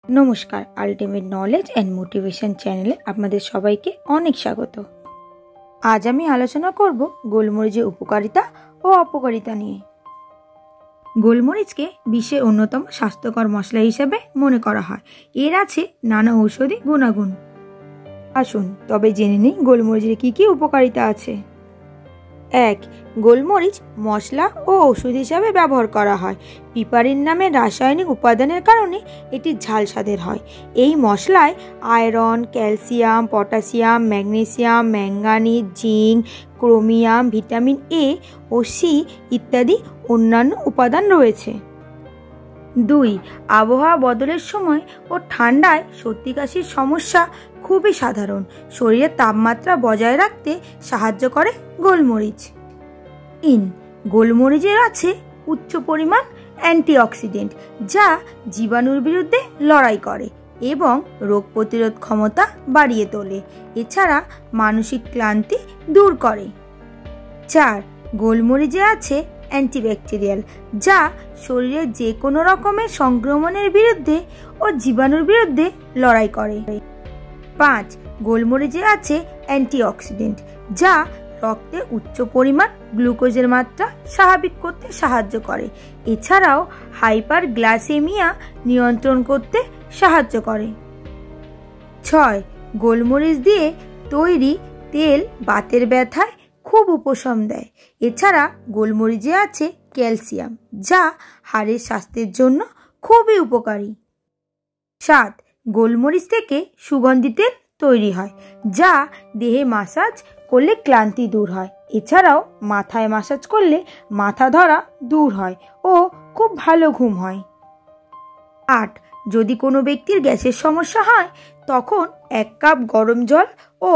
নমস্কার, ultimate knowledge and motivation চ্যানেলে আপনাদের সবাইকে অনেক স্বাগত। আজ আমি আলোচনা করব গোলমরিচের উপকারিতা ও অপকারিতা নিয়ে। গোলমরিচকে বিশ্বের অন্যতম স্বাস্থ্যকর মশলা হিসেবে মনে করা হয়। এর আছে নানা ঔষধি গুণাগুণ। আসুন তবে জেনে নিই গোলমরিচের কী কী উপকারিতা আছে। 1. গোলমরিচ মশলা ও ওষুধ হিসাবে ব্যবহার করা হয়। পিপারিন নামের রাসায়নিক উপাদানের কারণে এটি ঝাল স্বাদের হয়। এই মশলায় iron, calcium, potassium, magnesium, manganese, zinc, chromium, vitamin A ও সি ইত্যাদি অন্যান্য উপাদান রয়েছে। 2. আবহাওয়া বদলের সময় ও ঠান্ডায় সর্দি কাশির সমস্যা খুবই সাধারণ। শরীরের তাপমাত্রা বজায় রাখতে সাহায্য করে গোলমরিচ। 3. গোলমরিচের আছে উচ্চ পরিমাণ অ্যান্টিঅক্সিডেন্ট, যা জীবাণুর বিরুদ্ধে লড়াই করে এবং রোগ প্রতিরোধ ক্ষমতা বাড়িয়ে তোলে। এছাড়া মানসিক ক্লান্তি দূর করে। 4. গোলমরিচে আছে অ্যান্টিব্যাকটেরিয়াল, যা শরীরের যে কোনো রকমের সংক্রমণের বিরুদ্ধে ও জীবাণুর বিরুদ্ধে লড়াই করে। 5. গোলমরিচে আছে অ্যান্টিঅক্সিডেন্ট, যা রক্তে উচ্চ পরিমাণ গ্লুকোজের মাত্রা স্বাভাবিক করতে সাহায্য করে। এছাড়াও হাইপারগ্লাইসেমিয়া নিয়ন্ত্রণ করতে সাহায্য করে। 6. গোলমরিচ দিয়ে তৈরি তেল বাতের ব্যথায় খুব উপশম দেয়। এছাড়া গোলমরিচে আছে ক্যালসিয়াম, যা হাড়ের স্বাস্থ্যের জন্য খুবই উপকারী। 7. গোলমরিচ থেকে সুগন্ধি তেল তৈরি হয়, যা দেহে মাসাজ করলে ক্লান্তি দূর হয়। এছাড়াও মাথায় মাসাজ করলে মাথা ধরা দূর হয় ও খুব ভালো ঘুম হয়। 8. যদি কোনো ব্যক্তির গ্যাসের সমস্যা হয় তখন 1 কাপ গরম জল ও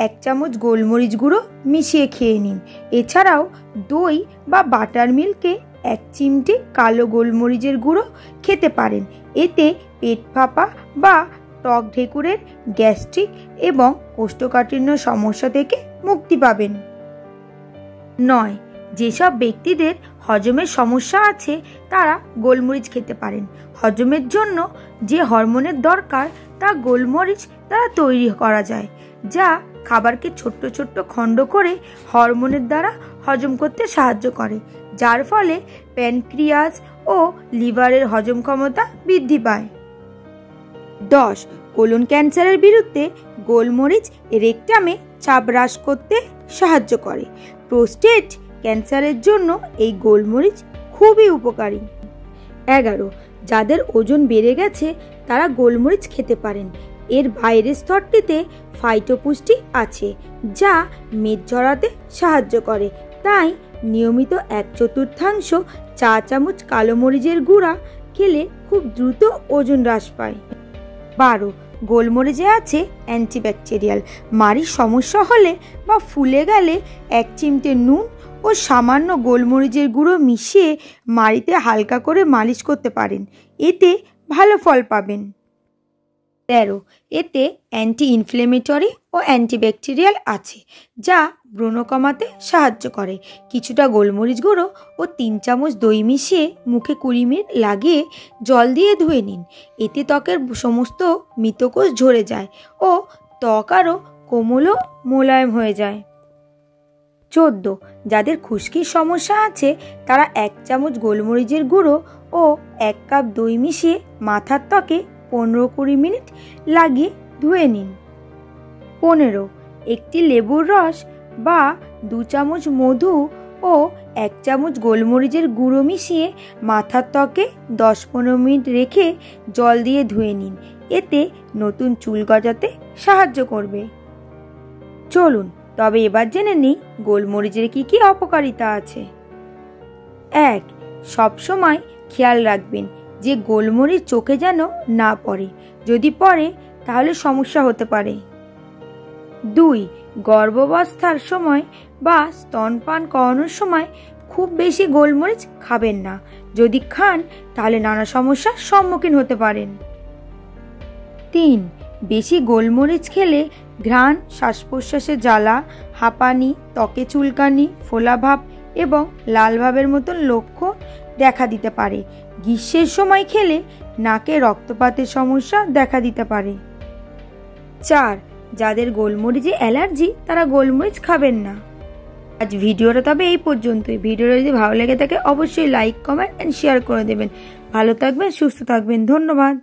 1 চামচ গোলমরিচ গুঁড়ো মিশিয়ে খেয়ে নিন। এছাড়াও দই বা বাটার মিল্কে 1 চিমটি কালো গোলমরিচের গুঁড়ো খেতে পারেন। এতে পেট ফাঁপা বা টক ঢেকুরের, গ্যাস্ট্রিক এবং কোষ্ঠকাঠিন্য সমস্যা থেকে মুক্তি পাবেন। 9. যেসব ব্যক্তিদের হজমের সমস্যা আছে তারা গোলমরিচ খেতে পারেন। হজমের জন্য যে হরমোনের দরকার তা গোলমরিচ দ্বারা তৈরি করা যায়, যা খাবারকে ছোট্ট ছোট্ট খণ্ড করে হরমোনের দ্বারা হজম করতে সাহায্য করে, যার ফলে প্যানক্রিয়াস ও লিভারের হজম ক্ষমতা বৃদ্ধি পায়। 10. কোলন ক্যান্সারের বিরুদ্ধে গোলমরিচ রেকটামে চাপ হ্রাস করতে সাহায্য করে। প্রোস্টেট ক্যান্সারের জন্য এই গোলমরিচ খুবই উপকারী। 11. যাদের ওজন বেড়ে গেছে তারা গোলমরিচ খেতে পারেন। এর বাইরের স্তরটিতে ফাইটোপুষ্টি আছে, যা মেদ ঝরাতে সাহায্য করে। তাই নিয়মিত 1/4 চা চামচ কালো মরিচের গুঁড়া খেলে খুব দ্রুত ওজন হ্রাস পায়। 12. গোলমরিচে আছে অ্যান্টিব্যাকটেরিয়াল। মাড়ির সমস্যা হলে বা ফুলে গেলে 1 চিমটে নুন ও সামান্য গোলমরিচের গুঁড়ো মিশিয়ে মাড়িতে হালকা করে মালিশ করতে পারেন। এতে ভালো ফল পাবেন। 13. এতে অ্যান্টি ইনফ্লেমেটরি ও অ্যান্টিব্যাকটেরিয়াল আছে, যা ব্রণ কমাতে সাহায্য করে। কিছুটা গোলমরিচ গুঁড়ো ও 3 চামচ দই মিশিয়ে মুখে 20 মিনিট লাগিয়ে জল দিয়ে ধুয়ে নিন। এতে ত্বকের সমস্ত মৃতকোষ ঝরে যায় ও ত্বক আরও কোমল ও মোলায়েম হয়ে যায়। 14. যাদের খুশকির সমস্যা আছে তারা 1 চামচ গোলমরিচের গুঁড়ো ও 1 কাপ দই মিশিয়ে মাথার ত্বকে 15-20 মিনিট লাগিয়ে ধুয়ে নিন। 15. একটি লেবুর রস বা 2 চামচ মধু ও 1 চামচ গোলমরিচের গুঁড়ো মিশিয়ে মাথার ত্বকে 10-15 মিনিট রেখে জল দিয়ে ধুয়ে নিন। এতে নতুন চুল গজাতে সাহায্য করবে। চলুন তবে এবার জেনে নিই গোলমরিচের কী কী অপকারিতা আছে। 1. সবসময় খেয়াল রাখবেন যে গোলমরিচ চোখে যেন না পড়ে। যদি পড়ে তাহলে সমস্যা হতে পারে। 2. গর্ভাবস্থার সময় বা স্তনপান করানোর সময় খুব বেশি গোলমরিচ খাবেন না। যদি খান তাহলে নানা সমস্যার সম্মুখীন হতে পারেন। 3. বেশি গোলমরিচ খেলে ঘ্রাণ, শ্বাস প্রশ্বাসে জ্বালা, হাঁপানি, ত্বকে চুলকানি, ফোলাভাব এবং লালভাবের মতন লক্ষণ দেখা দিতে পারে। গ্রীষ্মের সময় খেলে নাকে রক্তপাতের সমস্যা দেখা দিতে পারে। 4. যাদের গোলমরিচে অ্যালার্জি তারা গোলমরিচ খাবেন না। আজ ভিডিওটা তবে এই পর্যন্তই। ভিডিওটা যদি ভালো লেগে থাকে অবশ্যই লাইক, কমেন্ট এন্ড শেয়ার করে দেবেন। ভালো থাকবেন, সুস্থ থাকবেন। ধন্যবাদ।